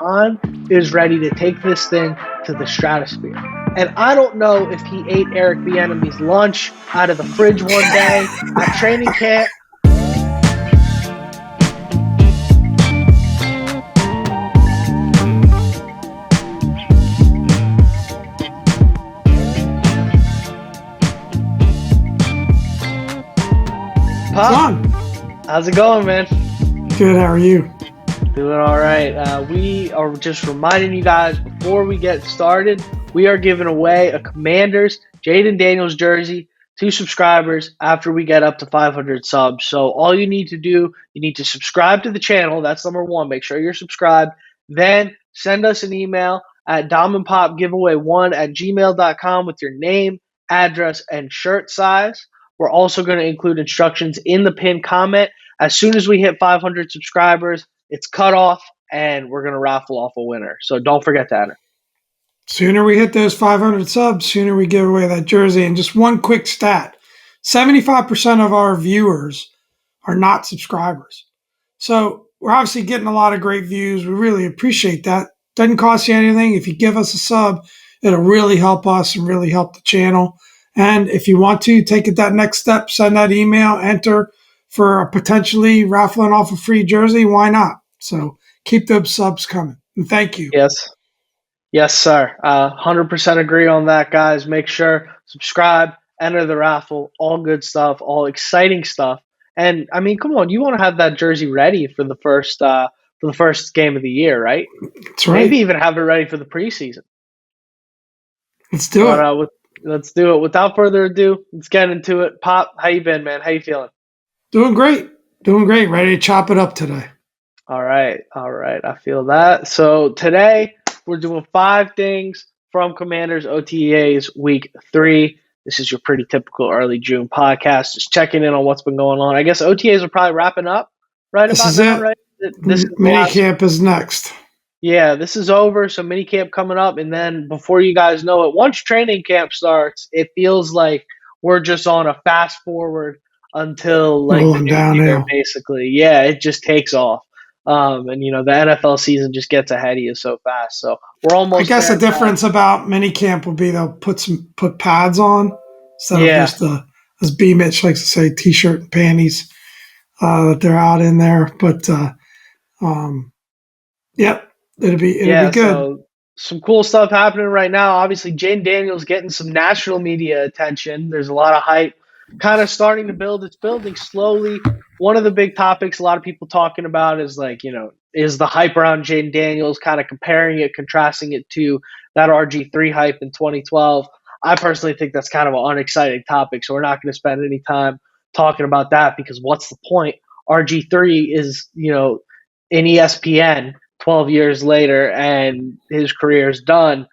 Khan is ready to take this thing to the stratosphere. And I don't know if he ate Eric Bieniemy's lunch out of the fridge one day at training camp. Pop, how's it going, man? Good, how are you? Doing all right. We are just reminding you guys before we get started, we are giving away a Commanders Jayden Daniels jersey to subscribers after we get up to 500 subs. So all you need to do, you need to subscribe to the channel. That's number one. Make sure you're subscribed. Then send us an email at diamondpopgiveaway1@gmail.com with your name, address, and shirt size. We're also going to include instructions in the pinned comment. As soon as we hit 500 subscribers, it's cut off, and we're going to raffle off a winner. So don't forget to enter. Sooner we hit those 500 subs, sooner we give away that jersey. And just one quick stat, 75% of our viewers are not subscribers. So we're obviously getting a lot of great views. We really appreciate that. Doesn't cost you anything. If you give us a sub, it'll really help us and really help the channel. And if you want to take it that next step, send that email, enter for potentially raffling off a free jersey. Why not? So keep those subs coming. And thank you. Yes, sir. 100% agree on that, guys. Make sure, subscribe, enter the raffle, all good stuff, all exciting stuff. And I mean, come on, you want to have that jersey ready for the first game of the year, right? That's right. Maybe even have it ready for the preseason. Let's do it. Let's do it. Without further ado, let's get into it. Pop, how you been, man? How you feeling? Doing great. Ready to chop it up today. All right. I feel that. So today we're doing 5 things from Commanders OTAs week 3. This is your pretty typical early June podcast. Just checking in on what's been going on. I guess OTAs are probably wrapping up right about now, right? This minicamp is next. Yeah, this is over. So minicamp coming up. And then before you guys know it, once training camp starts, it feels like we're just on a fast forward until like the new year, basically. Yeah, it just takes off. And the NFL season just gets ahead of you so fast. So we're almost. I guess the difference about minicamp will be they'll put pads on instead of just as B Mitch likes to say, t-shirt and panties that they're out in there. But yep, it'll be good. So some cool stuff happening right now. Obviously, Jayden Daniels getting some national media attention. There's a lot of hype kind of starting to build. It's building slowly. One of the big topics a lot of people talking about is is the hype around Jayden Daniels, kind of comparing it, contrasting it to that RG3 hype in 2012. I personally think that's kind of an unexciting topic, so we're not going to spend any time talking about that because what's the point? RG3 is, in ESPN 12 years later and his career is done.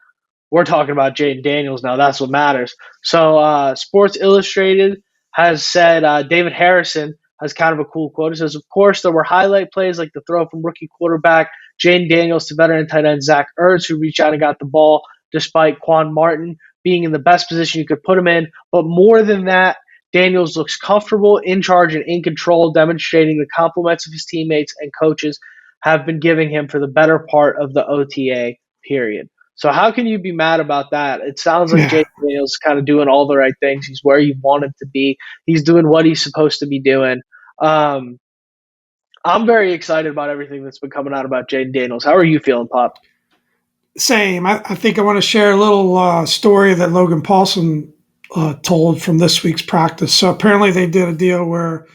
We're talking about Jayden Daniels now. That's what matters. So Sports Illustrated has said David Harrison has kind of a cool quote. It says, of course, there were highlight plays like the throw from rookie quarterback Jayden Daniels to veteran tight end Zach Ertz, who reached out and got the ball despite Quan Martin being in the best position you could put him in. But more than that, Daniels looks comfortable, in charge, and in control, demonstrating the compliments of his teammates and coaches have been giving him for the better part of the OTA period. So how can you be mad about that? It sounds like Jayden Daniels is kind of doing all the right things. He's where you want him to be. He's doing what he's supposed to be doing. I'm very excited about everything that's been coming out about Jayden Daniels. How are you feeling, Pop? Same. I think I want to share a little story that Logan Paulson told from this week's practice. So apparently they did a deal where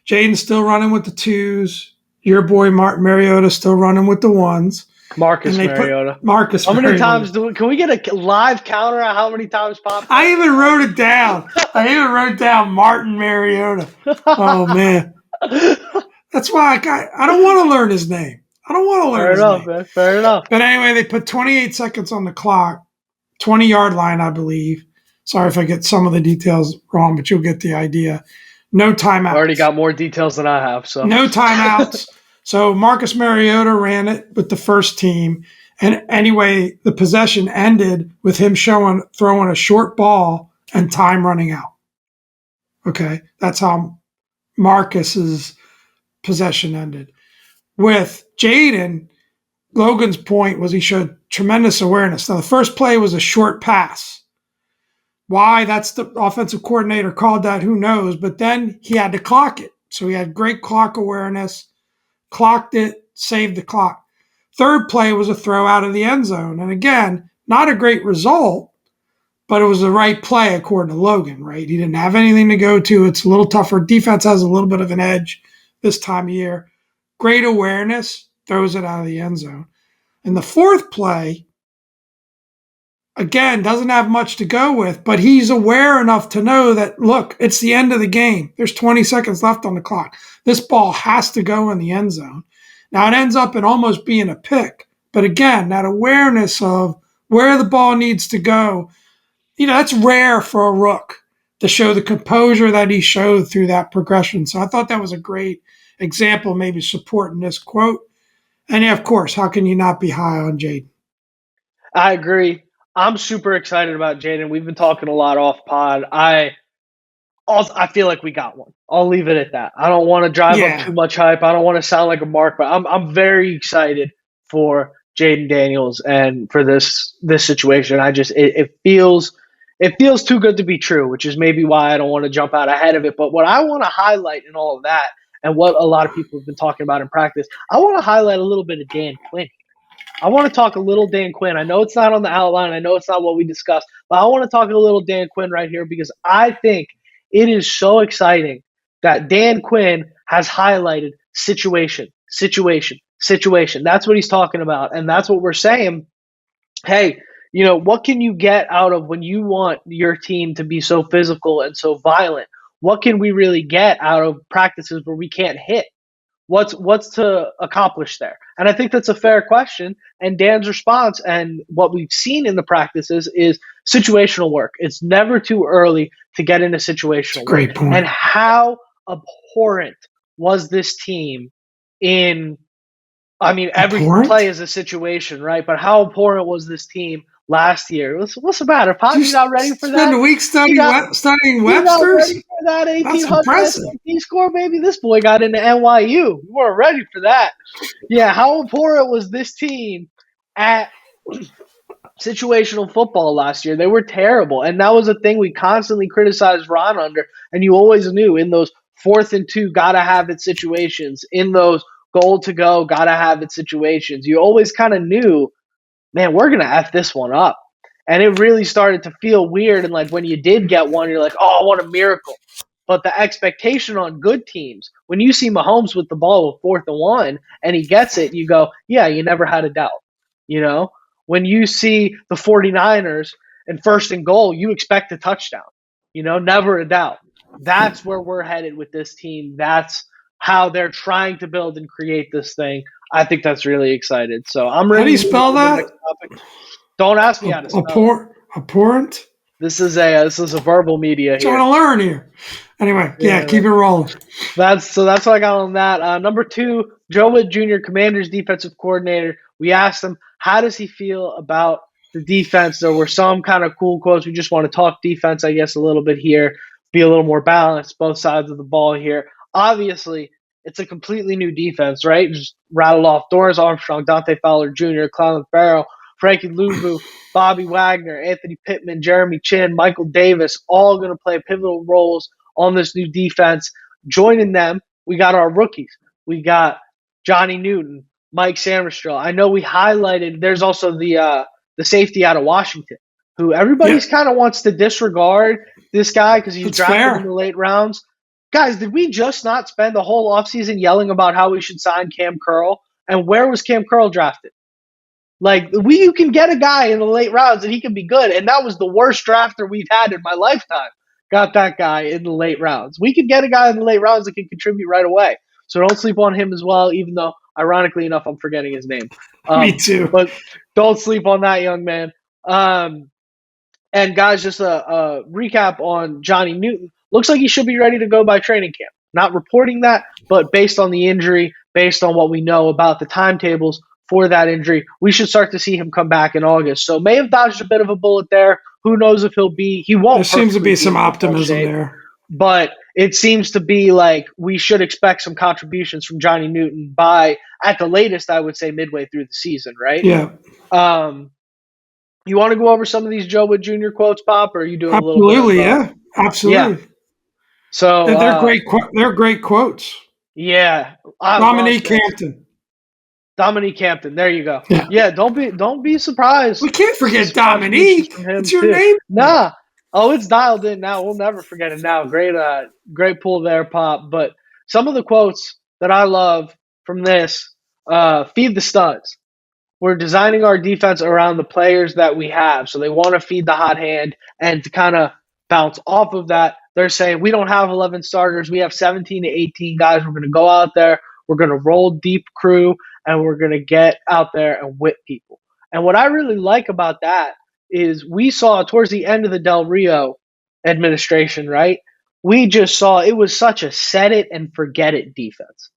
Jayden's still running with the 2s. Your boy Martin Mariota still running with the 1s. Marcus Mariota. How many times can we get a live counter on how many times Pop? I even wrote it down. Martin Mariota. Oh man. That's why I don't want to learn his name. I don't want to learn his name. Man. Fair enough. But anyway, they put 28 seconds on the clock, 20-yard line, I believe. Sorry if I get some of the details wrong, but you'll get the idea. No timeouts. I already got more details than I have. So no timeouts. So Marcus Mariota ran it with the first team. And anyway, the possession ended with him throwing a short ball and time running out. Okay, that's how Marcus's possession ended. With Jayden, Logan's point was he showed tremendous awareness. Now, the first play was a short pass. Why that's the offensive coordinator called that, who knows? But then he had to clock it. So he had great clock awareness, clocked it, saved the clock. Third play was a throw out of the end zone. And again, not a great result, but it was the right play according to Logan, right? He didn't have anything to go to. It's a little tougher. Defense has a little bit of an edge this time of year. Great awareness, throws it out of the end zone. And the fourth play, again, doesn't have much to go with, but he's aware enough to know that, look, it's the end of the game. There's 20 seconds left on the clock. This ball has to go in the end zone. Now, it ends up in almost being a pick. But again, that awareness of where the ball needs to go, that's rare for a rook to show the composure that he showed through that progression. So I thought that was a great example, maybe supporting this quote. And yeah, of course, how can you not be high on Jayden? I agree. I'm super excited about Jayden. We've been talking a lot off pod. I feel like we got one. I'll leave it at that. I don't want to drive up too much hype. I don't want to sound like a mark, but I'm very excited for Jayden Daniels and for this situation. It feels too good to be true, which is maybe why I don't want to jump out ahead of it. But what I want to highlight in all of that, and what a lot of people have been talking about in practice, I want to highlight a little bit of Dan Quinn. I want to talk a little Dan Quinn. I know it's not on the outline. I know it's not what we discussed, but I want to talk a little Dan Quinn right here because I think it is so exciting that Dan Quinn has highlighted situation. That's what he's talking about, and that's what we're saying. Hey, what can you get out of when you want your team to be so physical and so violent? What can we really get out of practices where we can't hit? What's to accomplish there? And I think that's a fair question. And Dan's response and what we've seen in the practices is situational work. It's never too early to get into situational work. Great point. And how abhorrent was this team every play is a situation, right? But how abhorrent was this team last year? What's the matter? You're not ready for that? Spend a week studying Webster's? You're not ready for that 1,800 SAT score, baby? This boy got into NYU. You weren't ready for that. Yeah, how abhorrent was this team at situational football last year? They were terrible. And that was a thing we constantly criticized Ron under. And you always knew in those 4th and 2, gotta have it situations, in those goal to go, gotta have it situations, you always kind of knew, man, we're going to F this one up. And it really started to feel weird. And like when you did get one, you're like, oh, what a miracle. But the expectation on good teams, when you see Mahomes with the ball with 4th and 1 and he gets it, you go, yeah, you never had a doubt. When you see the 49ers and 1st and goal, you expect a touchdown. Never a doubt. That's where we're headed with this team. That's how they're trying to build and create this thing. I think that's really excited. So I'm ready. How do you spell that? Don't ask me how to spell it. Abhorrent? This is a verbal media here. Trying to learn here. Anyway, keep it rolling. That's what I got on that. Number 2, Joe Witt Jr., Commanders defensive coordinator. We asked him, how does he feel about the defense? There were some kind of cool quotes. We just want to talk defense, I guess, a little bit here, be a little more balanced, both sides of the ball here. Obviously, it's a completely new defense, right? Just rattled off Dorrance Armstrong, Dante Fowler Jr., Clelin Ferrell, Frankie Louvu, Bobby Wagner, Anthony Pittman, Jeremy Chin, Michael Davis, all going to play pivotal roles on this new defense. Joining them, we got our rookies. We got Johnny Newton, Mike Samerstrell. I know we highlighted, there's also the safety out of Washington, who everybody's kind of wants to disregard this guy because he's drafted in the late rounds. Guys, did we just not spend the whole offseason yelling about how we should sign Cam Curl? And where was Cam Curl drafted? Like, you can get a guy in the late rounds and he can be good. And that was the worst drafter we've had in my lifetime. Got that guy in the late rounds. We could get a guy in the late rounds that can contribute right away. So don't sleep on him as well, even though, ironically enough, I'm forgetting his name. Me too. But don't sleep on that young man. And guys, just a recap on Johnny Newton. Looks like he should be ready to go by training camp. Not reporting that, but based on the injury, based on what we know about the timetables for that injury, we should start to see him come back in August. So may have dodged a bit of a bullet there. Who knows if he won't. There seems to be some optimism there. But it seems to be like we should expect some contributions from Johnny Newton by, at the latest, I would say midway through the season, right? Yeah, Um, you want to go over some of these Joe Wood Jr. quotes, Pop, or are you doing a little bit of absolutely. Yeah, yeah. absolutely. So They're great. They're great quotes. yeah, I love Dominique this. Hampton. Dominique Hampton. There you go. Yeah. Yeah, don't be surprised We can't to see forget some contributions Dominique. from It's him your too. name. Nah. Oh, it's dialed in now. We'll never forget it now. Great pull there, Pop. But some of the quotes that I love from this, feed the studs. We're designing our defense around the players that we have. So they want to feed the hot hand, and to kind of bounce off of that, they're saying we don't have 11 starters. We have 17 to 18 guys. We're going to go out there. We're going to roll deep crew, and we're going to get out there and whip people. And what I really like about that is we saw towards the end of the Del Rio administration, right? We just saw it was such a set it and forget it defense.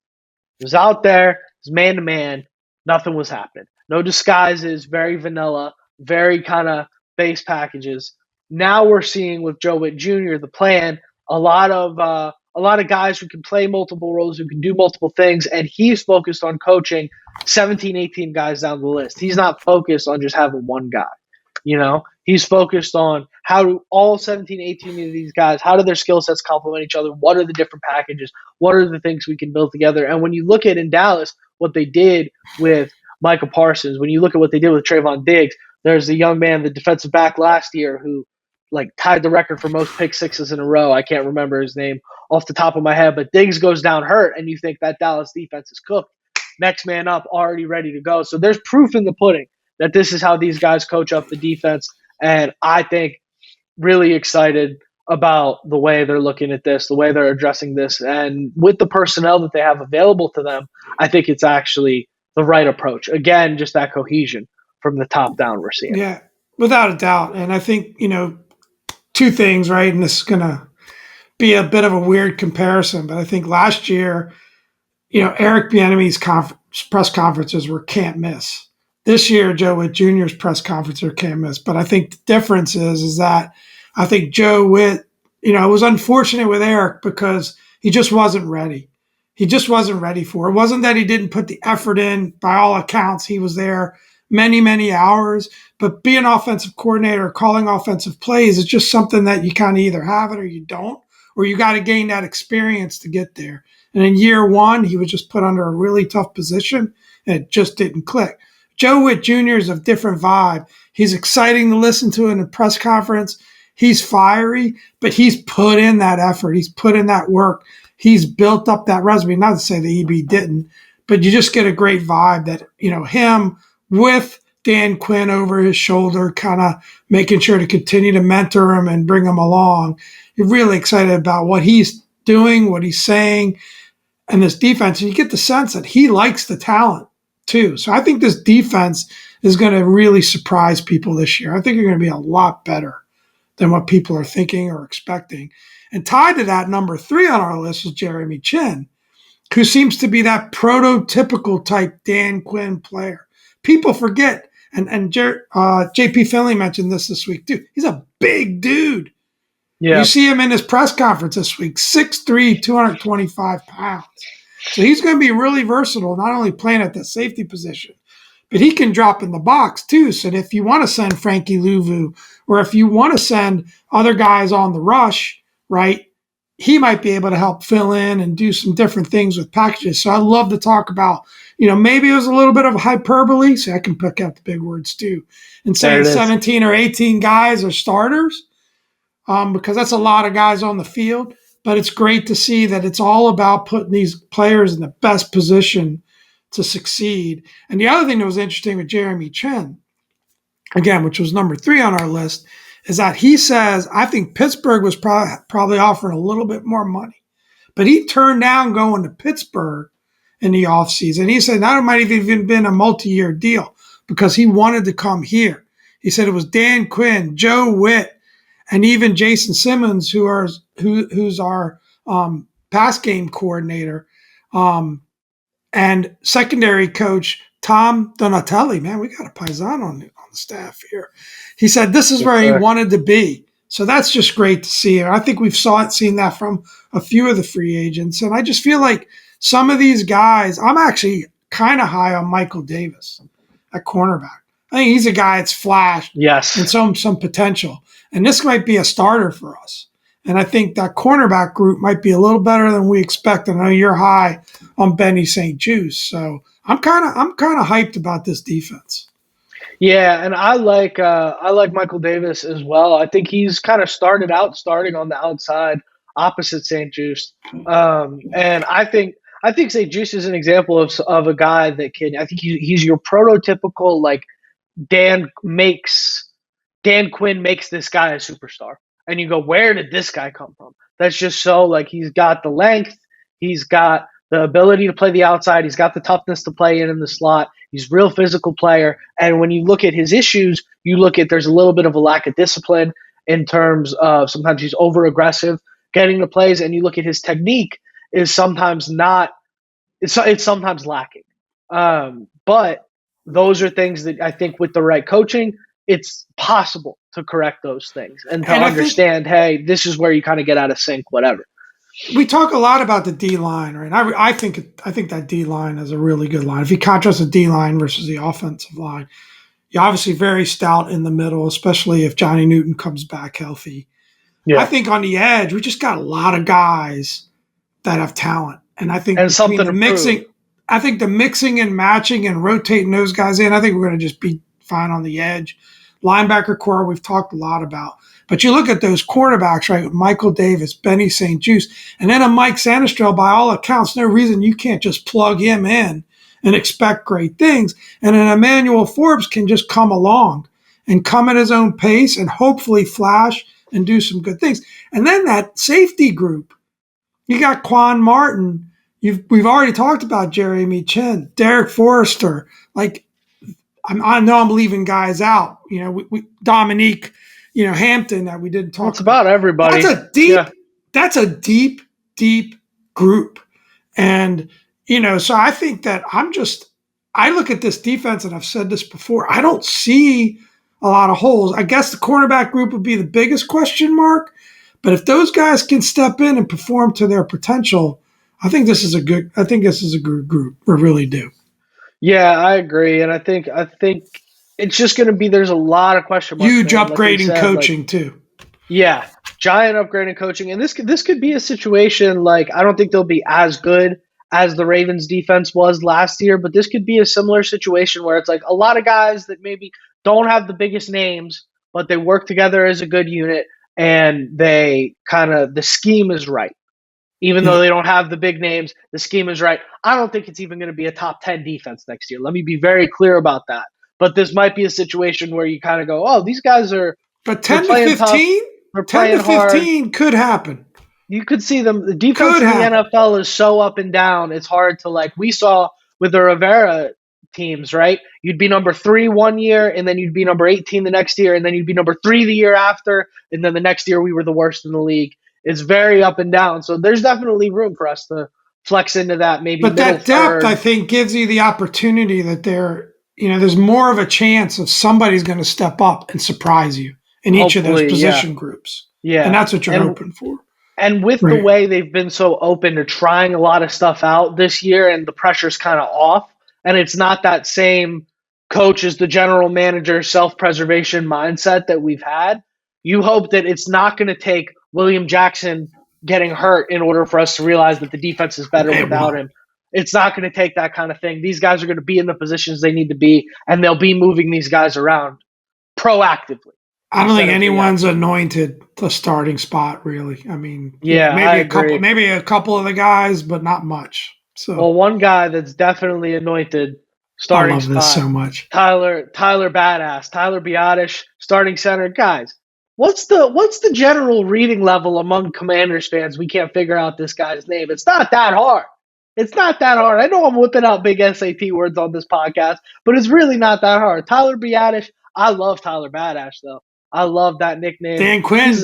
It was out there, it was man to man, nothing was happening. No disguises, very vanilla, very kind of base packages. Now we're seeing with Joe Witt Jr. the plan, a lot of guys who can play multiple roles, who can do multiple things, and he's focused on coaching 17, 18 guys down the list. He's not focused on just having one guy. He's focused on how do all 17, 18 of these guys, how do their skill sets complement each other? What are the different packages? What are the things we can build together? And when you look at in Dallas what they did with Michael Parsons, when you look at what they did with Trayvon Diggs, there's a young man, the defensive back last year, who like tied the record for most pick sixes in a row. I can't remember his name off the top of my head, but Diggs goes down hurt, and you think that Dallas defense is cooked. Next man up, already ready to go. So there's proof in the pudding that this is how these guys coach up the defense. And I think really excited about the way they're looking at this, the way they're addressing this. And with the personnel that they have available to them, I think it's actually the right approach. Again, just that cohesion from the top down we're seeing. Yeah, without a doubt. And I think, two things, right? And this is going to be a bit of a weird comparison, but I think last year, Eric Bieniemy's press conferences were can't miss. This year, Joe Witt Jr.'s press conferences are can't miss. But I think the difference is that I think Joe Witt, it was unfortunate with Eric because he just wasn't ready. He just wasn't ready for it. It wasn't that he didn't put the effort in. By all accounts, he was there many, many hours. But being an offensive coordinator, calling offensive plays, is just something that you kind of either have it or you don't, or you got to gain that experience to get there. And in year one, he was just put under a really tough position, and it just didn't click. Joe Witt Jr. is a different vibe. He's exciting to listen to in a press conference. He's fiery, but he's put in that effort. He's put in that work. He's built up that resume. Not to say the EB didn't, but you just get a great vibe that, him with Dan Quinn over his shoulder, kind of making sure to continue to mentor him and bring him along. You're really excited about what he's doing, what he's saying, and this defense. And you get the sense that he likes the talent too. So I think this defense is going to really surprise people this year. I think you're going to be a lot better than what people are thinking or expecting. And tied to that, number 3 on our list is Jeremy Chinn, who seems to be that prototypical type Dan Quinn player. People forget, and JP Finley mentioned this week too. He's a big dude. Yeah. You see him in his press conference this week, 6'3", 225 pounds. So he's going to be really versatile, not only playing at the safety position, but he can drop in the box too. So if you want to send Frankie Louvu, or if you want to send other guys on the rush, right, he might be able to help fill in and do some different things with packages. So I love to talk about, maybe it was a little bit of hyperbole, so I can pick out the big words too, and saying 17 or 18 guys are starters, because that's a lot of guys on the field. But it's great to see that it's all about putting these players in the best position to succeed. And the other thing that was interesting with Jeremy Chinn, again, which was number 3 on our list, is that he says, I think Pittsburgh was probably offering a little bit more money. But he turned down going to Pittsburgh in the offseason. He said that might have even been a multi-year deal because he wanted to come here. He said it was Dan Quinn, Joe Witt, and even Jason Simmons, who's our pass game coordinator, and secondary coach Tom Donatelli. Man, we got a paisan on the staff here. He said this is where he wanted to be. So that's just great to see. And I think we've seen that from a few of the free agents. And I just feel like some of these guys, I'm actually kind of high on Michael Davis at cornerback. I think he's a guy that's flashed and Yes. some potential. And this might be a starter for us. And I think that cornerback group might be a little better than we expect. I know you're high on Benny St. Juice. So I'm kind of hyped about this defense. Yeah, and I like Michael Davis as well. I think he's kind of starting on the outside opposite St. Juice. And I think St. Juice is an example of a guy that can I think he's your prototypical like Dan makes Dan Quinn makes this guy a superstar. And you go, where did this guy come from? That's just so like he's got the length, he's got the ability to play the outside, he's got the toughness to play in the slot. He's a real physical player. And when you look at his issues, you look at there's a little bit of a lack of discipline in terms of sometimes he's over aggressive getting the plays, and you look at his technique is sometimes not it's sometimes lacking. But those are things that I think with the right coaching, it's possible to correct those things and to understand, hey, this is where you kind of get out of sync, whatever. We talk a lot about the D line, right? I think that D line is a really good line. If you contrast the D line versus the offensive line, you're obviously very stout in the middle, especially if Johnny Newton comes back healthy. Yeah. I think on the edge, we just got a lot of guys that have talent. And I think something the mixing, I think the mixing and matching and rotating those guys in, I think we're going to just be fine on the edge. Linebacker core, we've talked a lot about. But you look at those quarterbacks, right? Michael Davis, Benny St. Juice, and then a Mike Sanistrell, by all accounts, no reason you can't just plug him in and expect great things. And an Emmanuel Forbes can just come along and come at his own pace and hopefully flash and do some good things. And then that safety group, you got Quan Martin. We've already talked about Jeremy Chin, Derek Forrester. Like, I know I'm leaving guys out. You know, we Dominique, Hampton that we didn't talk about everybody. That's a deep group. And, so I think that I look at this defense, and I've said this before, I don't see a lot of holes. I guess the cornerback group would be the biggest question mark. But if those guys can step in and perform to their potential, I think this is a good group. I really do. Yeah, I agree. And I think it's just going to be, there's a lot of question marks. Huge upgrade in coaching too. Yeah, giant upgrade in coaching. And this could be a situation like, I don't think they'll be as good as the Ravens defense was last year, but this could be a similar situation where it's like a lot of guys that maybe don't have the biggest names, but they work together as a good unit, and they the scheme is right. Even though they don't have the big names, the scheme is right. I don't think it's even going to be a top 10 defense next year. Let me be very clear about that. But this might be a situation where you kind of go, oh, these guys are But 10 to 15? They're playing 10 to 15 hard. Could happen. You could see them. The defense in the NFL is so up and down. It's hard to, we saw with the Rivera teams, right? You'd be number 3 one year, and then you'd be number 18 the next year, and then you'd be number 3 the year after, and then the next year we were the worst in the league. It's very up and down. So there's definitely room for us to flex into that. Maybe, but that depth, I think, gives you the opportunity that there's more of a chance of somebody's going to step up and surprise you in each of those position groups. Yeah, and that's what you're hoping for. And with the way they've been so open to trying a lot of stuff out this year, and the pressure's kind of off, and it's not that same coach as the general manager self-preservation mindset that we've had. You hope that it's not going to take William Jackson getting hurt in order for us to realize that the defense is better without him. It's not going to take that kind of thing. These guys are going to be in the positions they need to be, and they'll be moving these guys around proactively. I don't think anyone's anointed the starting spot, really. I mean, maybe a couple of the guys, but not much. So, well, one guy that's definitely anointed starting spot. I love this so much. Tyler Badass, Tyler Biadasz, starting center. Guys, what's the general reading level among Commanders fans? We can't figure out this guy's name. It's not that hard. I know I'm whipping out big SAT words on this podcast, but it's really not that hard. Tyler Biadasz. I love Tyler Badasz, though. I love that nickname. Dan Quinn was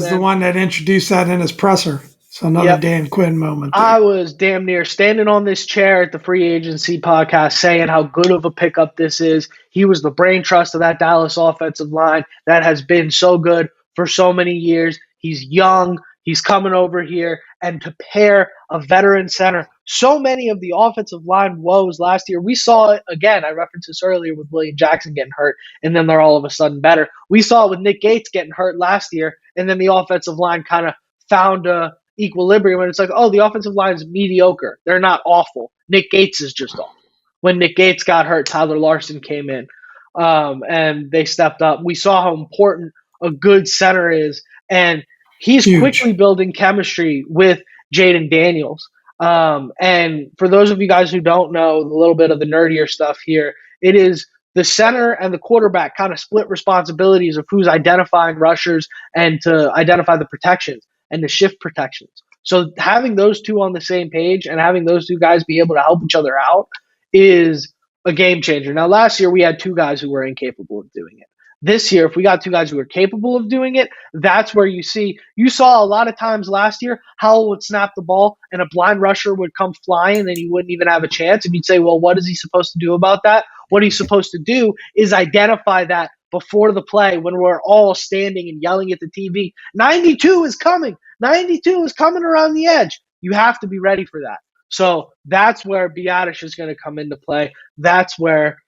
the one that introduced that in his presser. So another Dan Quinn moment there. I was damn near standing on this chair at the free agency podcast saying how good of a pickup this is. He was the brain trust of that Dallas offensive line that has been so good for so many years. He's young. He's coming over here, and to pair a veteran center, so many of the offensive line woes last year, we saw it again. I referenced this earlier with William Jackson getting hurt, and then they're all of a sudden better. We saw it with Nick Gates getting hurt last year, and then the offensive line kind of found a equilibrium, and it's like, oh, the offensive line is mediocre. They're not awful. Nick Gates is just awful. When Nick Gates got hurt, Tyler Larson came in, and they stepped up. We saw how important a good center is, and he's quickly building chemistry with Jayden Daniels. And for those of you guys who don't know a little bit of the nerdier stuff here, it is the center and the quarterback kind of split responsibilities of who's identifying rushers and to identify the protections and the shift protections. So having those two on the same page and having those two guys be able to help each other out is a game changer. Now, last year we had two guys who were incapable of doing it. This year, if we got two guys who are capable of doing it, that's where you saw a lot of times last year, Howell would snap the ball and a blind rusher would come flying and he wouldn't even have a chance. And you'd say, well, what is he supposed to do about that? What he's supposed to do is identify that before the play when we're all standing and yelling at the TV. 92 is coming. 92 is coming around the edge. You have to be ready for that. So that's where Biadasz is going to come into play. That's where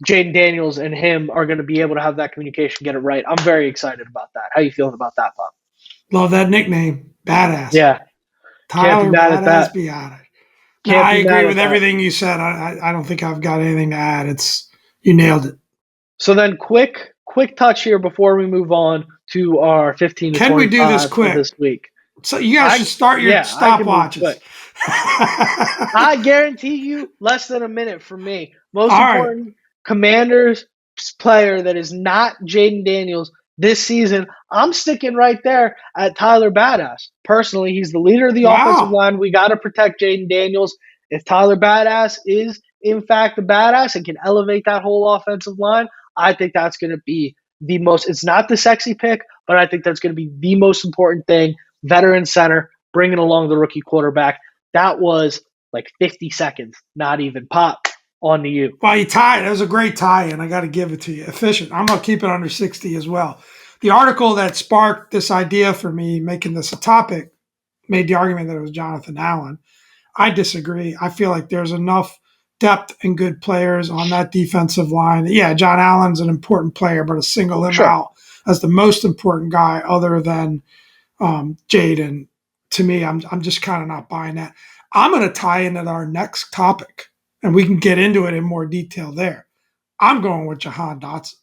Jayden Daniels and him are going to be able to have that communication, get it right. I'm very excited about that. How you feeling about that, Bob? Love that nickname, Badass. Yeah. Tyler Badass Biadasz. No, I agree with everything you said. I don't think I've got anything to add. You nailed it. So then quick touch here before we move on to our 15 to 25 Can we do this quick this week? So you guys should start your stopwatches. I guarantee you less than a minute for me. Most important Commanders player that is not Jayden Daniels this season, I'm sticking right there at Tyler Badass. Personally, he's the leader of the offensive line. We got to protect Jayden Daniels. If Tyler Badass is, in fact, a badass and can elevate that whole offensive line, I think that's going to be the most – it's not the sexy pick, but I think that's going to be the most important thing. Veteran center, bringing along the rookie quarterback. That was like 50 seconds, not even pop. On to you. Well, you tied. It was a great tie, and I got to give it to you. Efficient. I'm going to keep it under 60 as well. The article that sparked this idea for me, making this a topic, made the argument that it was Jonathan Allen. I disagree. I feel like there's enough depth and good players on that defensive line. Yeah, John Allen's an important player, but to single him out as the most important guy other than Jayden, to me, I'm just kind of not buying that. I'm going to tie into our next topic. And we can get into it in more detail there. I'm going with Jahan Dotson.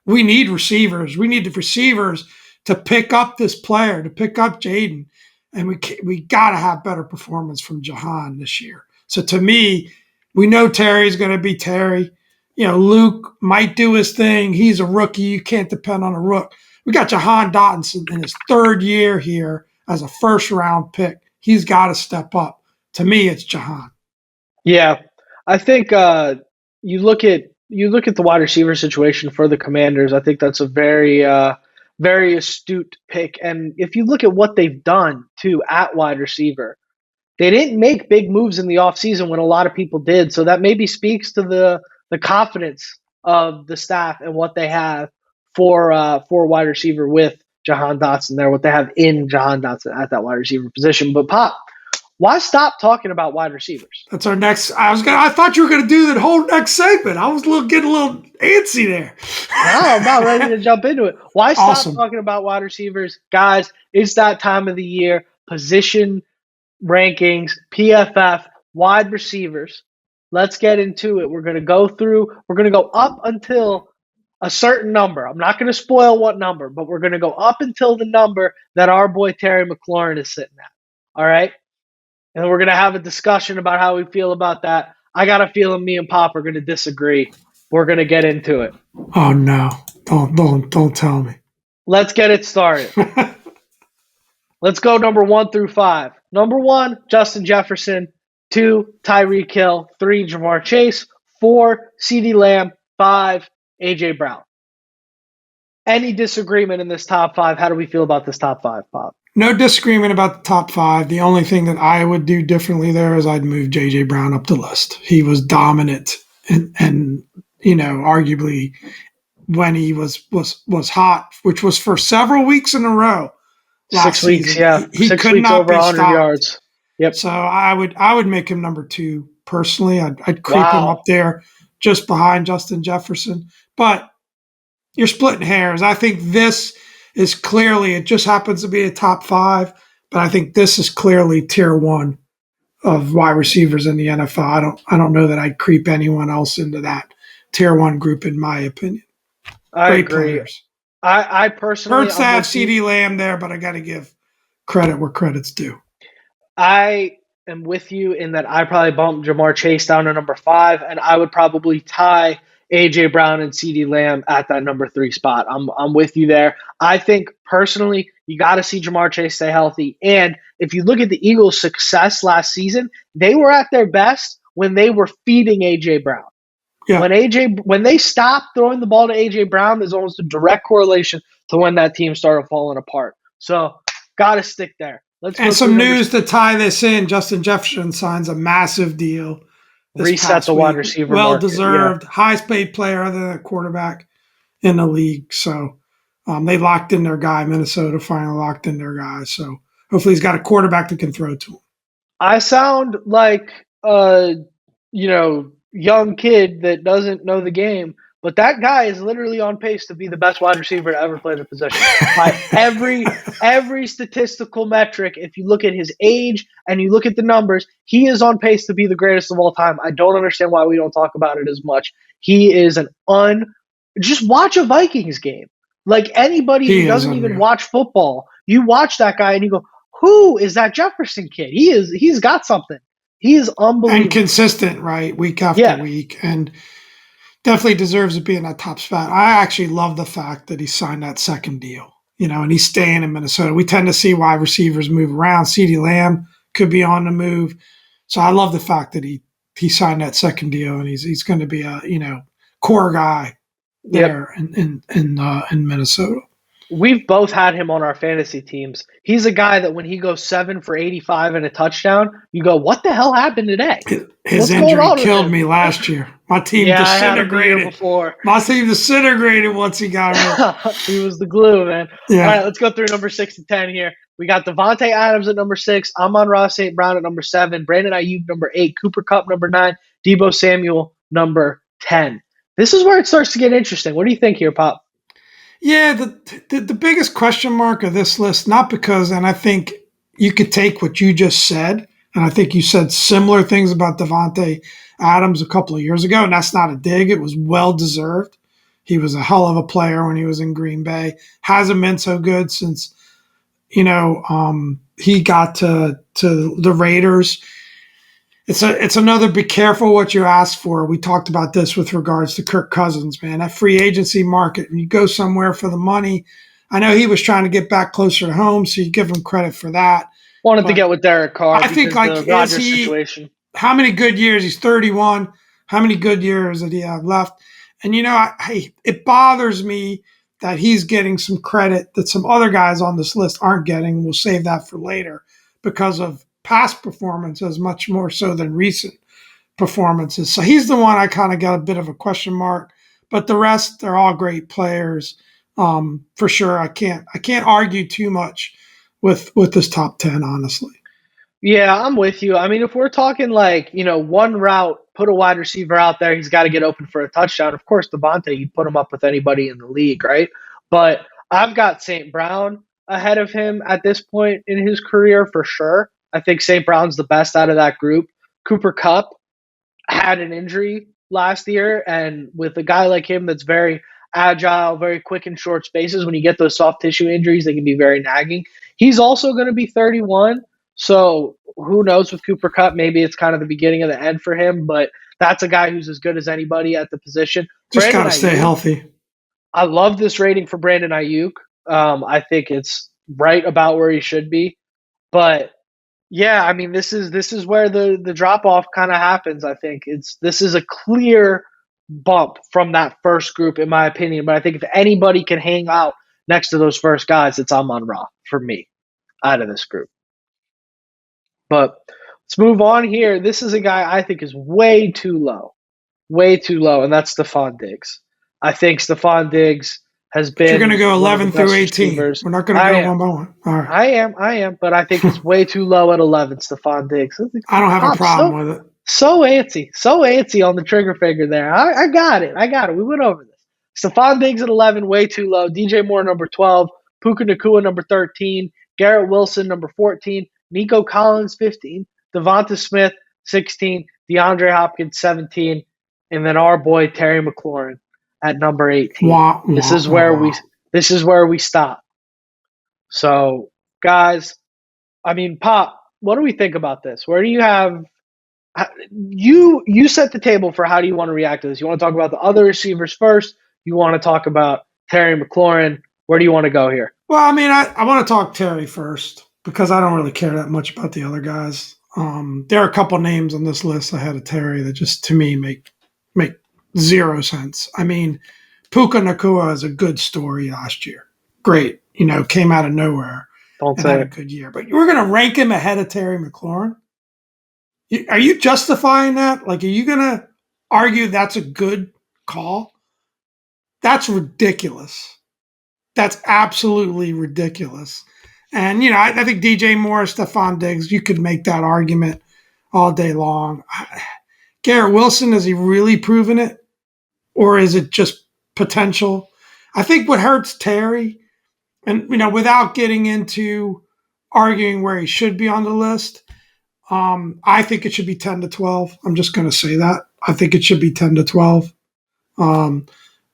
We need receivers. We need the receivers to pick up this player, to pick up Jayden. And we got to have better performance from Jahan this year. So to me, we know Terry's going to be Terry. Luke might do his thing. He's a rookie. You can't depend on a rook. We got Jahan Dotson in his third year here as a first-round pick. He's got to step up. To me, it's Jahan. Yeah. I think you look at the wide receiver situation for the Commanders. I think that's a very very astute pick. And if you look at what they've done too at wide receiver, they didn't make big moves in the offseason when a lot of people did. So that maybe speaks to the confidence of the staff and what they have for wide receiver with Jahan Dotson there, what they have in Jahan Dotson at that wide receiver position. But Pop, why stop talking about wide receivers? That's our next. I thought you were going to do that whole next segment. I was getting a little antsy there. No, I'm not ready to jump into it. Why stop talking about wide receivers? Guys, it's that time of the year. Position rankings, PFF, wide receivers. Let's get into it. We're going to go up until a certain number. I'm not going to spoil what number, but we're going to go up until the number that our boy Terry McLaurin is sitting at. All right? And we're going to have a discussion about how we feel about that. I got a feeling me and Pop are going to disagree. We're going to get into it. Oh, no. Don't tell me. Let's get it started. Let's go number 1 through 5. Number 1, Justin Jefferson. 2, Tyreek Hill. 3, Jamar Chase. 4, CeeDee Lamb. 5, A.J. Brown. Any disagreement in this top 5? How do we feel about this top 5, Pop? No disagreement about the top 5. The only thing that I would do differently there is I'd move J.J. Brown up the list. He was dominant and arguably when he was hot, which was for several weeks in a row last 6 weeks, season. yeah. He Six could weeks not over be 100 stopped. yards. Yep. So I would make him number 2 personally. I'd creep him up Wow. there just behind Justin Jefferson. But you're splitting hairs. I think this is clearly, it just happens to be a top 5, but I think this is clearly tier 1 of wide receivers in the NFL. I don't know that I'd creep anyone else into that tier 1 group, in my opinion. I Great agree. players. I personally, Hurts to I'm have with you. CeeDee Lamb there, but I got to give credit where credit's due. I am with you in that I probably bumped Jamar Chase down to number 5, and I would probably tie AJ Brown and CeeDee Lamb at that number 3 spot. I'm with you there. I think personally, you got to see Jamar Chase stay healthy. And if you look at the Eagles' success last season, they were at their best when they were feeding AJ Brown. Yeah. When they stopped throwing the ball to AJ Brown, there's almost a direct correlation to when that team started falling apart. So, got to stick there. Let's And go through some news to tie this in. Justin Jefferson signs a massive deal this reset past the wide week. receiver Well market. Yeah. deserved. Highest paid player other than a quarterback in the league. So they locked in their guy. Minnesota finally locked in their guy. So hopefully he's got a quarterback that can throw to him. I sound like young kid that doesn't know the game, but that guy is literally on pace to be the best wide receiver to ever play the position. By every statistical metric, if you look at his age and you look at the numbers, he is on pace to be the greatest of all time. I don't understand why we don't talk about it as much. He is just watch a Vikings game. Like anybody who doesn't even watch football, you watch that guy and you go, who is that Jefferson kid? He's got something. He is unbelievable. And consistent, right? Week after week. And definitely deserves to be in that top spot. I actually love the fact that he signed that second deal, and he's staying in Minnesota. We tend to see wide receivers move around. CeeDee Lamb could be on the move. So I love the fact that he signed that second deal, and he's going to be a, core guy there in Minnesota. We've both had him on our fantasy teams. He's a guy that when he goes 7 for 85 and a touchdown, you go, what the hell happened today? His injury killed me last year. My team disintegrated. My team disintegrated once he got hurt. He was the glue, man. Yeah. All right, let's go through number 6 to 10 here. We got Devontae Adams at number 6, Amon-Ra St. Brown at number 7, Brandon Ayuk number 8, Cooper Kupp number 9, Deebo Samuel number 10. This is where it starts to get interesting. What do you think here, Pop? Yeah, the biggest question mark of this list, not because, and I think you could take what you just said, and I think you said similar things about Devontae Adams a couple of years ago, and that's not a dig. It was well-deserved. He was a hell of a player when he was in Green Bay. Hasn't been so good since, he got to the Raiders. It's another be careful what you ask for. We talked about this with regards to Kirk Cousins, man. That free agency market, and you go somewhere for the money. I know he was trying to get back closer to home, so you give him credit for that. Wanted to get with Derek Carr. I think the Rodgers situation. How many good years? He's 31. How many good years did he have left? And it bothers me that he's getting some credit that some other guys on this list aren't getting. We'll save that for later because of past performances much more so than recent performances. So he's the one I kind of got a bit of a question mark, but the rest, they're all great players. For sure. I can't argue too much with this top 10, honestly. Yeah, I'm with you. I mean, if we're talking one route, put a wide receiver out there, he's got to get open for a touchdown. Of course, Devontae, you'd put him up with anybody in the league, right? But I've got St. Brown ahead of him at this point in his career for sure. I think St. Brown's the best out of that group. Cooper Kupp had an injury last year, and with a guy like him that's very agile, very quick in short spaces, when you get those soft tissue injuries, they can be very nagging. He's also going to be 31, so who knows with Cooper Kupp? Maybe it's kind of the beginning of the end for him, but that's a guy who's as good as anybody at the position. Just got to stay healthy. I love this rating for Brandon Ayuk. I think it's right about where he should be, but yeah, I mean, this is where the drop off kind of happens. I think this is a clear bump from that first group, in my opinion. But I think if anybody can hang out next to those first guys, it's Amon-Ra for me out of this group. But let's move on here. This is a guy I think is way too low, and that's Stephon Diggs. I think Stephon Diggs has But you're going to been go one of the 11 through best 18. receivers. We're not going to I go am. one by one. All right. I am, but I think it's way too low at 11, Stephon Diggs. I don't have a Pop, problem with it. so antsy on the trigger finger there. I got it. We went over this. Stephon Diggs at 11, way too low. DJ Moore, number 12. Puka Nacua, number 13. Garrett Wilson, number 14. Nico Collins, 15. Devonta Smith, 16. DeAndre Hopkins, 17. And then our boy Terry McLaurin at number 18. Wah, This wah, is wah, where wah. we stop. So, guys, I mean, Pop, what do we think about this? Where do you have you set the table for how do you want to react to this? You want to talk about the other receivers first? You want to talk about Terry McLaurin? Where do you want to go here? Well, I mean, I want to talk Terry first because I don't really care that much about the other guys. There are a couple names on this list ahead of Terry that just to me make zero sense. I mean, Puka Nacua is a good story last year. Great, came out of nowhere Don't and say had a it. good year. But we're going to rank him ahead of Terry McLaurin. Are you justifying that? Like, are you going to argue that's a good call? That's ridiculous. That's absolutely ridiculous. And, I think DJ Moore, Stephon Diggs, you could make that argument all day long. Garrett Wilson, has he really proven it? Or is it just potential? I think what hurts Terry, and, without getting into arguing where he should be on the list, I think it should be 10 to 12. I'm just going to say that. I think it should be 10 to 12.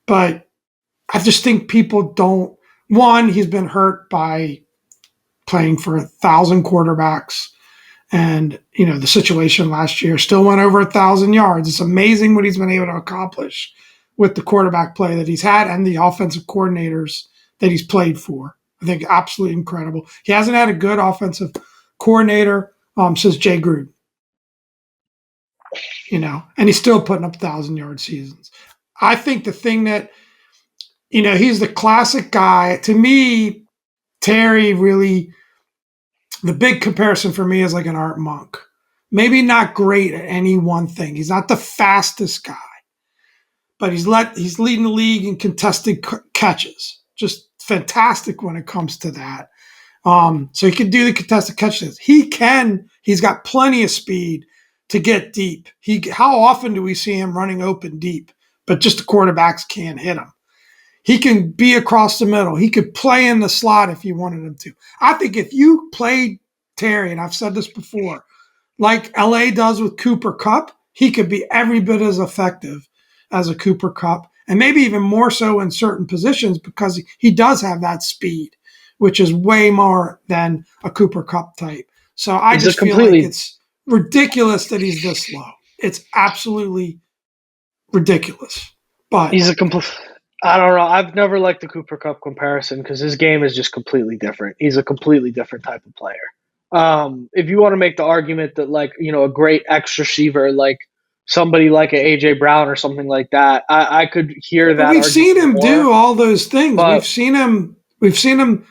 But I just think people don't. One, he's been hurt by playing for 1,000 quarterbacks. And, the situation last year still went over 1,000 yards. It's amazing what he's been able to accomplish with the quarterback play that he's had and the offensive coordinators that he's played for. I think absolutely incredible. He hasn't had a good offensive coordinator since Jay Gruden. And he's still putting up 1,000-yard seasons. I think the thing that, he's the classic guy. To me, Terry really, the big comparison for me is like an Art Monk. Maybe not great at any one thing. He's not the fastest guy, but he's leading the league in contested catches. Just fantastic when it comes to that. So he can do the contested catches. He's got plenty of speed to get deep. How often do we see him running open deep, but just the quarterbacks can't hit him? He can be across the middle. He could play in the slot if you wanted him to. I think if you played Terry, and I've said this before, like LA does with Cooper Kupp, he could be every bit as effective as a Cooper Kupp, and maybe even more so in certain positions because he does have that speed, which is way more than a Cooper Kupp type. So I just feel like it's ridiculous that he's this low. It's absolutely ridiculous. But he's a complete. I don't know. I've never liked the Cooper Kupp comparison because his game is just completely different. He's a completely different type of player. If you want to make the argument that a great X receiver, like somebody like an AJ Brown or something like that, I could hear that. We've seen him do all those things. We've seen him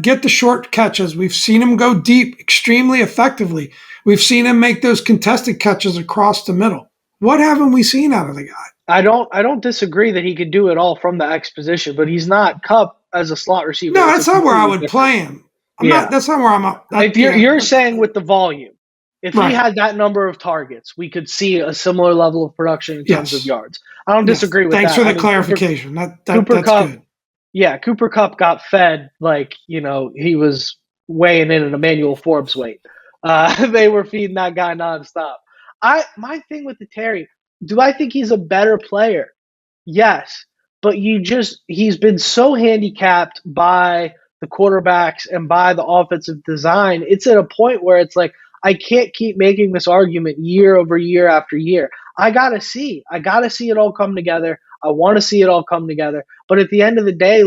get the short catches. We've seen him go deep extremely effectively. We've seen him make those contested catches across the middle. What haven't we seen out of the guy? I don't disagree that he could do it all from the X position, but he's not Kupp as a slot receiver. No, that's not where I would play him. That's not where I'm at. If you're saying with the volume, if he had that number of targets, we could see a similar level of production in terms of yards. I don't disagree with Thanks that. for the clarification. Cooper that's Kupp, good. Yeah, Cooper Kupp got fed he was weighing in at Emmanuel Forbes weight. They were feeding that guy nonstop. My thing with the Terry, do I think he's a better player? Yes, but he's been so handicapped by the quarterbacks and by the offensive design. It's at a point where it's like I can't keep making this argument year over year after year. I gotta see it all come together. I want to see it all come together. But at the end of the day,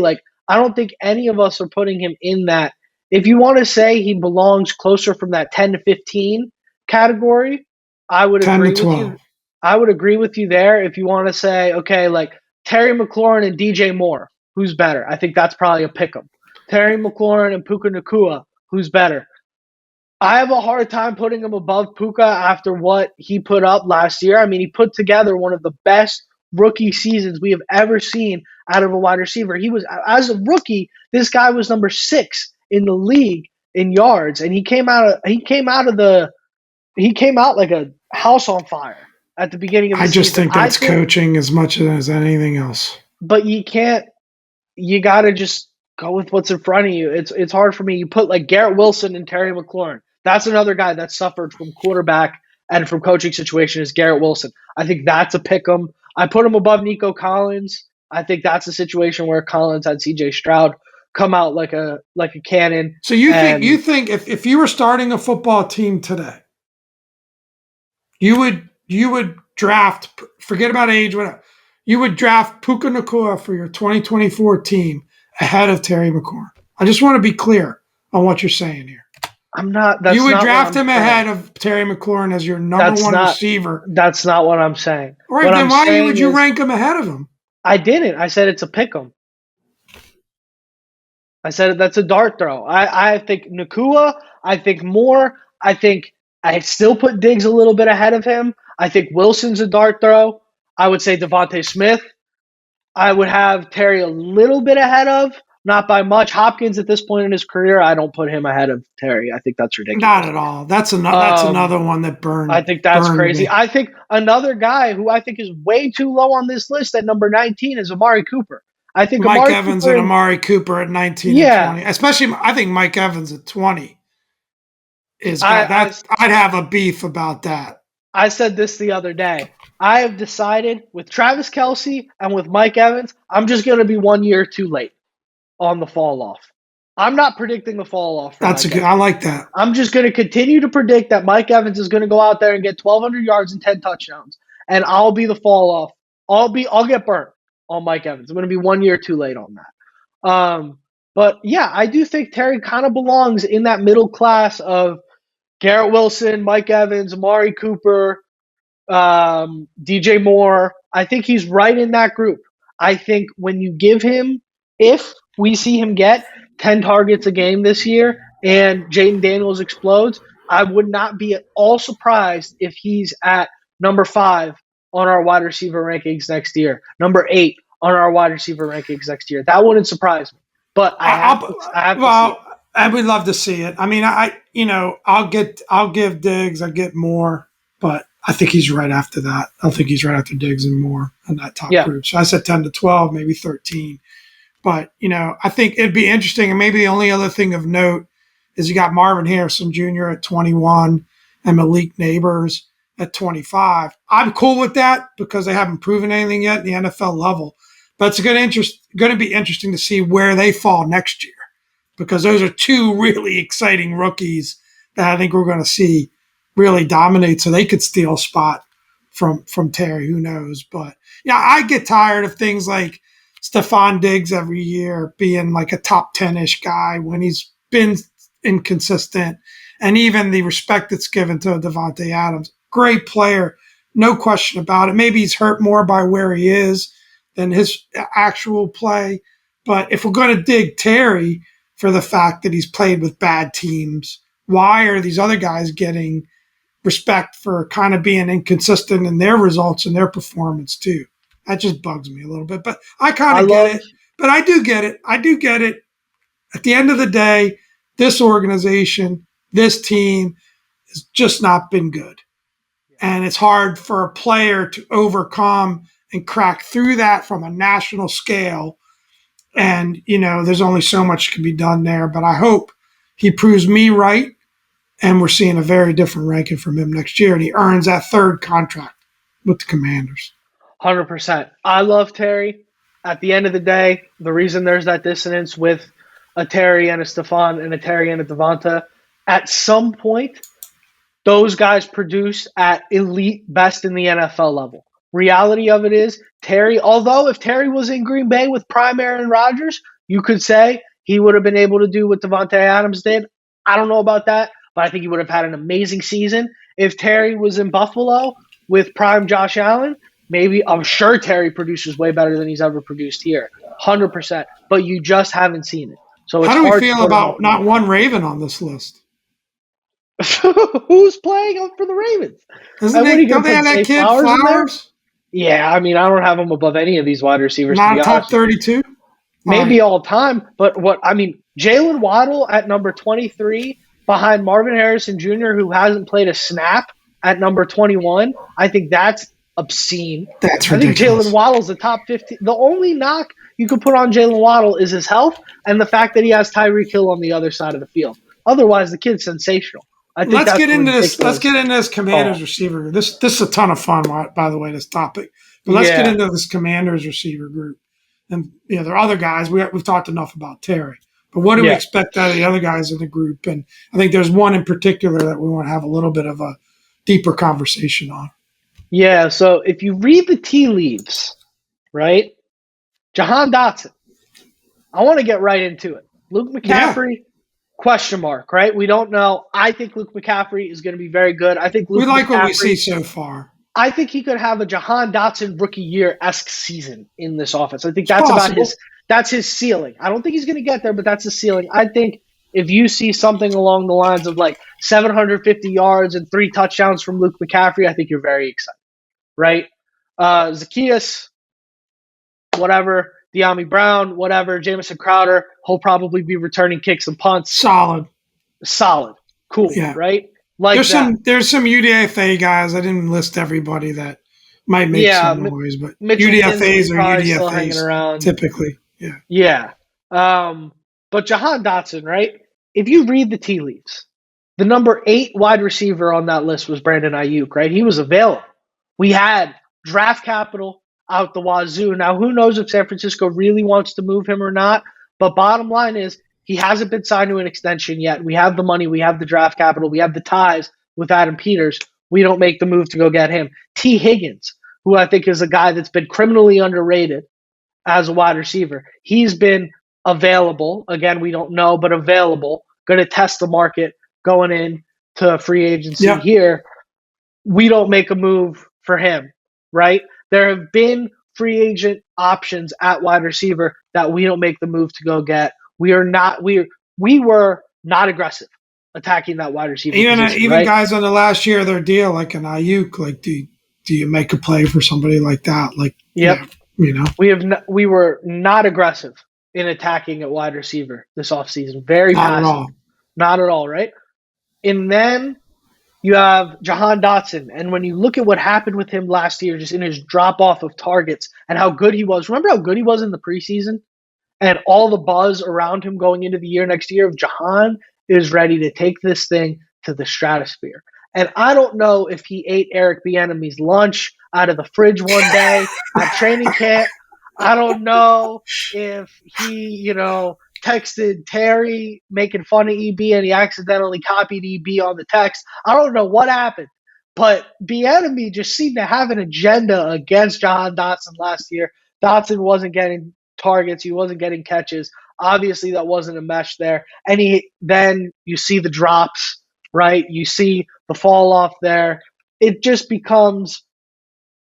I don't think any of us are putting him in that. If you want to say he belongs closer from that 10 to 15 category, I would 10 agree to with 12. you. I would agree with you there. If you want to say, okay, Terry McLaurin and DJ Moore, who's better? I think that's probably a pick 'em. Terry McLaurin and Puka Nacua, who's better? I have a hard time putting him above Puka after what he put up last year. I mean, he put together one of the best rookie seasons we have ever seen out of a wide receiver. He was, as a rookie, this guy was number 6 in the league in yards, and he came out like a house on fire at the beginning of the I just season. think that's coaching as much as anything else. But you got to just go with what's in front of you. It's hard for me. You put like Garrett Wilson and Terry McLaurin. That's another guy that suffered from quarterback and from coaching situation is Garrett Wilson. I think that's a pick 'em. I put him above Nico Collins. I think that's a situation where Collins had CJ Stroud come out like a cannon. So you think if you were starting a football team today, you would draft, forget about age, whatever. You would draft Puka Nacua for your 2024 team ahead of Terry McLaurin. I just want to be clear on what you're saying here. I'm not. You would draft him ahead of Terry McLaurin as your number one receiver. That's not what I'm saying. All right, then why would you rank him ahead of him? I didn't. I said it's a pick 'em. I said that's a dart throw. I think Nacua. I think Moore. I still put Diggs a little bit ahead of him. I think Wilson's a dart throw. I would say Devontae Smith. I would have Terry a little bit ahead of, not by much. Hopkins at this point in his career, I don't put him ahead of Terry. I think that's ridiculous. Not at all. That's another one that burned. I think that's crazy. Me. I think another guy who I think is way too low on this list at number 19 is Amari Cooper. I think Mike Evans and Amari Cooper at 19 and 20. Especially, I think Mike Evans at 20 is I'd have a beef about that. I said this the other day. I have decided with Travis Kelce and with Mike Evans, I'm just going to be 1 year too late on the fall off. I'm not predicting the fall off. That's good. I like that. I'm just going to continue to predict that Mike Evans is going to go out there and get 1,200 yards and 10 touchdowns, and I'll be the fall off. I'll get burnt on Mike Evans. I'm going to be 1 year too late on that. But yeah, I do think Terry kind of belongs in that middle class of Garrett Wilson, Mike Evans, Amari Cooper, DJ Moore. I think he's right in that group. I think when you give him, if we see him get 10 targets a game this year and Jayden Daniels explodes, I would not be at all surprised if he's at number 5 on our wide receiver rankings next year, number 8 on our wide receiver rankings next year. That wouldn't surprise me. But I have to see it. I would love to see it. I mean, I'll give Diggs, I get Moore, but I think he's right after that. I think he's right after Diggs and Moore in that top group. So I said 10 to 12, maybe 13. But, I think it'd be interesting. And maybe the only other thing of note is you got Marvin Harrison Jr. at 21 and Malik Neighbors at 25. I'm cool with that because they haven't proven anything yet at the NFL level. But it's going to be interesting to see where they fall next year because those are two really exciting rookies that I think we're going to see really dominate so they could steal a spot from Terry. Who knows? But, I get tired of things like Stephon Diggs every year being like a top 10-ish guy when he's been inconsistent, and even the respect that's given to Devontae Adams. Great player, no question about it. Maybe he's hurt more by where he is than his actual play. But if we're going to dig Terry for the fact that he's played with bad teams, why are these other guys getting respect for kind of being inconsistent in their results and their performance too? That just bugs me a little bit. But I kind of get it. But I do get it. At the end of the day, this organization, this team has just not been good. And it's hard for a player to overcome and crack through that from a national scale. And, there's only so much can be done there. But I hope he proves me right. And we're seeing a very different ranking from him next year. And he earns that third contract with the Commanders. 100%. I love Terry. At the end of the day, the reason there's that dissonance with a Terry and a Stephon and a Terry and a Devonta, at some point, those guys produce at elite best in the NFL level. Reality of it is, Terry, although if Terry was in Green Bay with prime Aaron Rodgers, you could say he would have been able to do what Devontae Adams did. I don't know about that, but I think he would have had an amazing season. If Terry was in Buffalo with prime Josh Allen, maybe I'm sure Terry produces way better than he's ever produced here. 100%. But you just haven't seen it. So it's how do we feel about not one Raven on this list? Who's playing for the Ravens? Don't they have that kid Flowers? Yeah, I mean, I don't have him above any of these wide receivers, to be Not top honest with you. 32? All right. Maybe all time, but Jalen Waddle at number 23 behind Marvin Harrison Jr., who hasn't played a snap at number 21. I think that's obscene. That's I think Jalen ridiculous. Waddle's the top 15. The only knock you could put on Jalen Waddle is his health and the fact that he has Tyreek Hill on the other side of the field. Otherwise, the kid's sensational. I think Let's that's get a into this. Let's ridiculous get into this Commanders call. receiver group. This is a ton of fun, by the way, this topic. But let's get Yeah. into this Commanders receiver group. And there are other guys. We've talked enough about Terry. But what do we Yeah. expect out of the other guys in the group? And I think there's one in particular that we want to have a little bit of a deeper conversation on. Yeah. So if you read the tea leaves, right? Jahan Dotson. I want to get right into it. Luke McCaffrey, question mark, right? We don't know. I think Luke McCaffrey is going to be very good. I think We Luke like what we see McCaffrey, so far. I think he could have a Jahan Dotson rookie year-esque season in this offense. I think It's that's possible. that's his ceiling. I don't think he's going to get there, but that's his ceiling. I think if you see something along the lines of like 750 yards and 3 touchdowns from Luke McCaffrey, I think you're very excited, right? Zacchaeus, whatever, De'Ami Brown, whatever, Jamison Crowder, he'll probably be returning kicks and punts. Solid. Cool, Yeah. right? Like there's some UDFA guys. I didn't list everybody that might make some noise, but Mitchell UDFAs are still hanging UDFAs around. typically. Yeah. Yeah. But Jahan Dotson, right? If you read the tea leaves, the number 8 wide receiver on that list was Brandon Ayuk, right? He was available. We had draft capital out the wazoo. Now, who knows if San Francisco really wants to move him or not? But bottom line is, he hasn't been signed to an extension yet. We have the money. We have the draft capital. We have the ties with Adam Peters. We don't make the move to go get him. T. Higgins, who I think is a guy that's been criminally underrated as a wide receiver. He's been available. Again, we don't know, but available. Going to test the market going in to free agency here. We don't make a move for him, right? There have been free agent options at wide receiver that we don't make the move to go get. We were not aggressive attacking that wide receiver position, right? Guys on the last year of their deal, like an Ayuk, like do you make a play for somebody like that? Like, yep. We were not aggressive in attacking at wide receiver this offseason. Very passive. Not at all, right? And then you have Jahan Dotson. And when you look at what happened with him last year, just in his drop-off of targets and how good he was. Remember how good he was in the preseason? And all the buzz around him going into the year next year of Jahan is ready to take this thing to the stratosphere. And I don't know if he ate Eric Bieniemy's lunch out of the fridge one day at training camp. I don't know if he, texted Terry making fun of EB and he accidentally copied EB on the text. I don't know what happened. But Bieniemy just seemed to have an agenda against Jahan Dotson last year. Dotson wasn't getting targets. He wasn't getting catches. Obviously, that wasn't a mesh there. And then you see the drops, right? You see the fall off there. It just becomes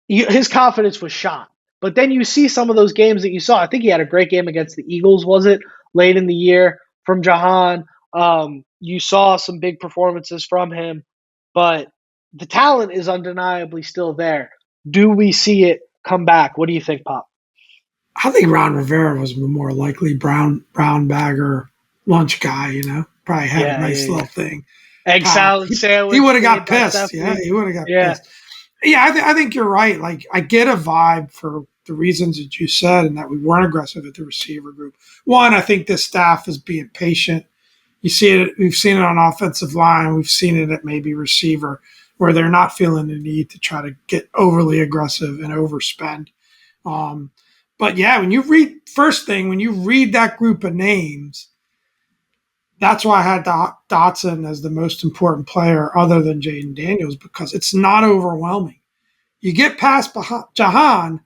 his confidence was shot. But then you see some of those games that you saw. I think he had a great game against the Eagles, was it? Late in the year from Jahan. You saw some big performances from him. But the talent is undeniably still there. Do we see it come back? What do you think, Pop? I think Ron Rivera was more likely brown bagger lunch guy, probably had a nice little thing. Egg salad sandwich. He would have got pissed. Yeah, he would have got pissed. Yeah, I think you're right. Like, I get a vibe for the reasons that you said and that we weren't aggressive at the receiver group. One, I think this staff is being patient. You see it. We've seen it on offensive line. We've seen it at maybe receiver where they're not feeling the need to try to get overly aggressive and overspend. But yeah, when you read that group of names, that's why I had Dotson as the most important player other than Jayden Daniels, because it's not overwhelming. You get past Jahan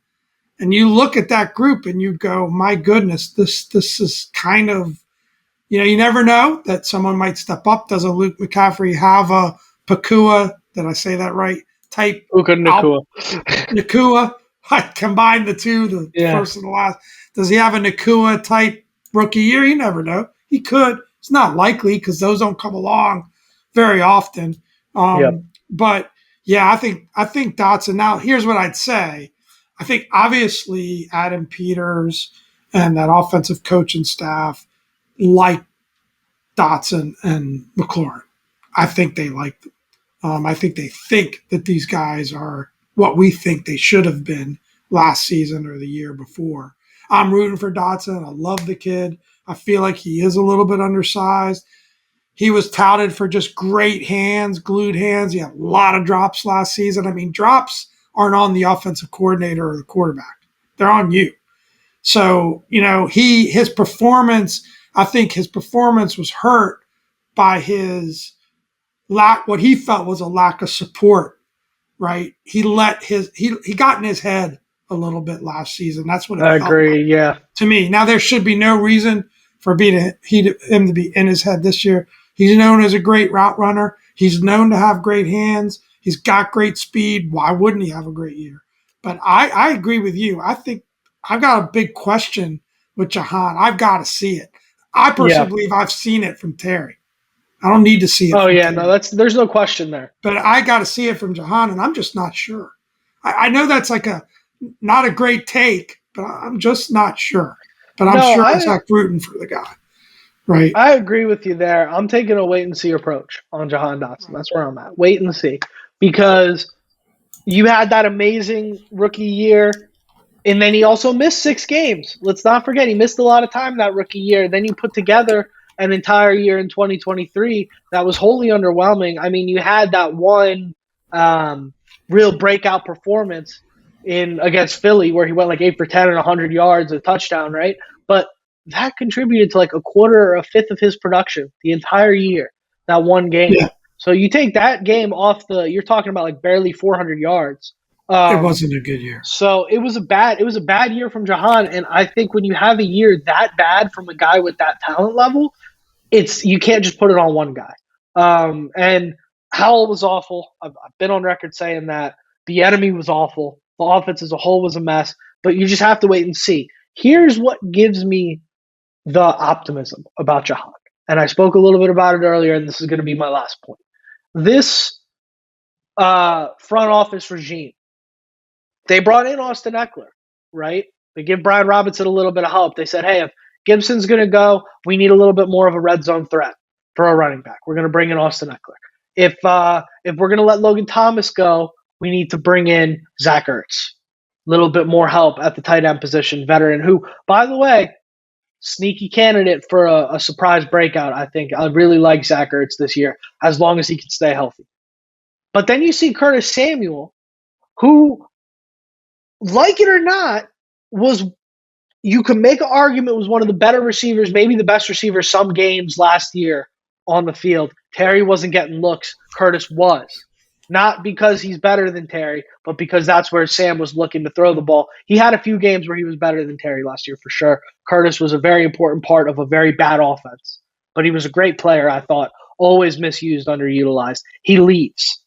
and you look at that group and you go, my goodness, this is kind of, you never know that someone might step up. Does a Luke McCaffrey have a Pakua, did I say that right, type? Nakua. I combined the two, the first and the last. Does he have a Nakua type rookie year? You never know. He could. It's not likely because those don't come along very often. But yeah, I think Dotson. Now, here's what I'd say. I think obviously Adam Peters and that offensive coaching staff like Dotson and McLaurin. I think they like them. I think that these guys are what we think they should have been last season or the year before. I'm rooting for Dotson. I love the kid. I feel like he is a little bit undersized. He was touted for just great hands, glued hands. He had a lot of drops last season. I mean, drops aren't on the offensive coordinator or the quarterback. They're on you. So, his performance, I think his performance was hurt by his what he felt was a lack of support, right? He got in his head a little bit last season. That's what it I felt like agree. Yeah. to me. Now there should be no reason for him to be in his head this year. He's known as a great route runner. He's known to have great hands. He's got great speed. Why wouldn't he have a great year? But I agree with you. I think I've got a big question with Jahan. I've got to see it. I Yeah. personally believe I've seen it from Terry. I don't need to see it Oh from yeah. Terry. No, there's no question there. But I got to see it from Jahan, and I'm just not sure. I know that's like not a great take, but I'm just not sure. But I'm No, sure as heck rooting for the guy, right? I agree with you there. I'm taking a wait and see approach on Jahan Dotson. That's where I'm at. Wait and see. Because you had that amazing rookie year, and then he also missed 6 games. Let's not forget, he missed a lot of time that rookie year. Then you put together an entire year in 2023 that was wholly underwhelming. I mean, you had that one real breakout performance against Philly where he went like 8 for 10 and 100 yards, a touchdown, right? But that contributed to like a quarter or a fifth of his production the entire year, that one game. Yeah. So you take that game off you're talking about like barely 400 yards. It wasn't a good year. So it was a bad year from Jahan, and I think when you have a year that bad from a guy with that talent level, you can't just put it on one guy. And Howell was awful. I've been on record saying that. The enemy was awful. The offense as a whole was a mess. But you just have to wait and see. Here's what gives me the optimism about Jahan. And I spoke a little bit about it earlier, and this is going to be my last point. This front office regime, they brought in Austin Eckler, right? They give Brian Robinson a little bit of help. They said, hey, if Gibson's going to go, we need a little bit more of a red zone threat for a running back. We're going to bring in Austin Eckler. If we're going to let Logan Thomas go, we need to bring in Zach Ertz. A little bit more help at the tight end position, veteran who, by the way, sneaky candidate for a surprise breakout, I think. I really like Zach Ertz this year, as long as he can stay healthy. But then you see Curtis Samuel, who, like it or not, you can make an argument was one of the better receivers, maybe the best receiver some games last year on the field. Terry wasn't getting looks. Curtis was. Not because he's better than Terry, but because that's where Sam was looking to throw the ball. He had a few games where he was better than Terry last year for sure. Curtis was a very important part of a very bad offense. But he was a great player, I thought. Always misused, underutilized. He leaves.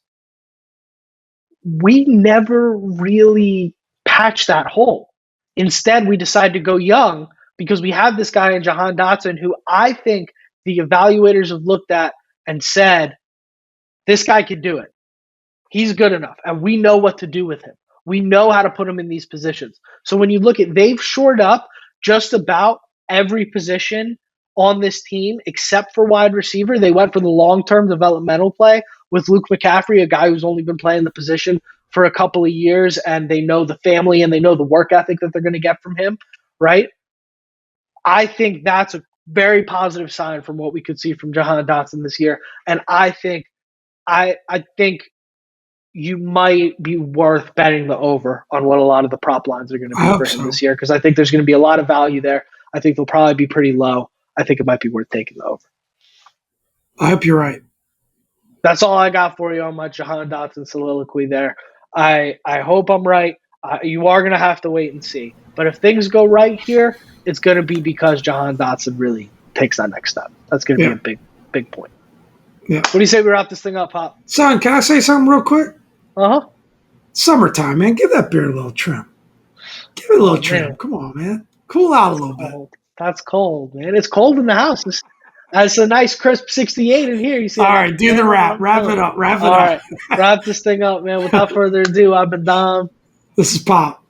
We never really patched that hole. Instead, we decided to go young because we have this guy in Jahan Dotson who I think the evaluators have looked at and said, this guy can do it. He's good enough, and we know what to do with him. We know how to put him in these positions. So when you look at, they've shored up just about every position on this team except for wide receiver. They went for the long-term developmental play with Luke McCaffrey, a guy who's only been playing the position for a couple of years, and they know the family and they know the work ethic that they're going to get from him, right? I think that's a very positive sign from what we could see from Jahan Dotson this year, and I think you might be worth betting the over on what a lot of the prop lines are going to be for him this year, because I think there's going to be a lot of value there. I think they'll probably be pretty low. I think it might be worth taking the over. I hope you're right. That's all I got for you on my Jahan Dotson soliloquy there. I hope I'm right. You are going to have to wait and see. But if things go right here, it's going to be because Jahan Dotson really takes that next step. That's going to be a big, big point. Yeah. What do you say we wrap this thing up, Pop? Son, can I say something real quick? Uh-huh. Summertime, man. Give that beer a little trim. Give it a little trim. Man. Come on, man. Cool out a little bit. That's cold, man. It's cold in the house. It's a nice crisp 68 in here. You see? All right, do the wrap. Wrap it up. All right, wrap this thing up, man. Without further ado, I've been Dom. This is Pop.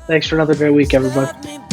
Thanks for another great week, everybody.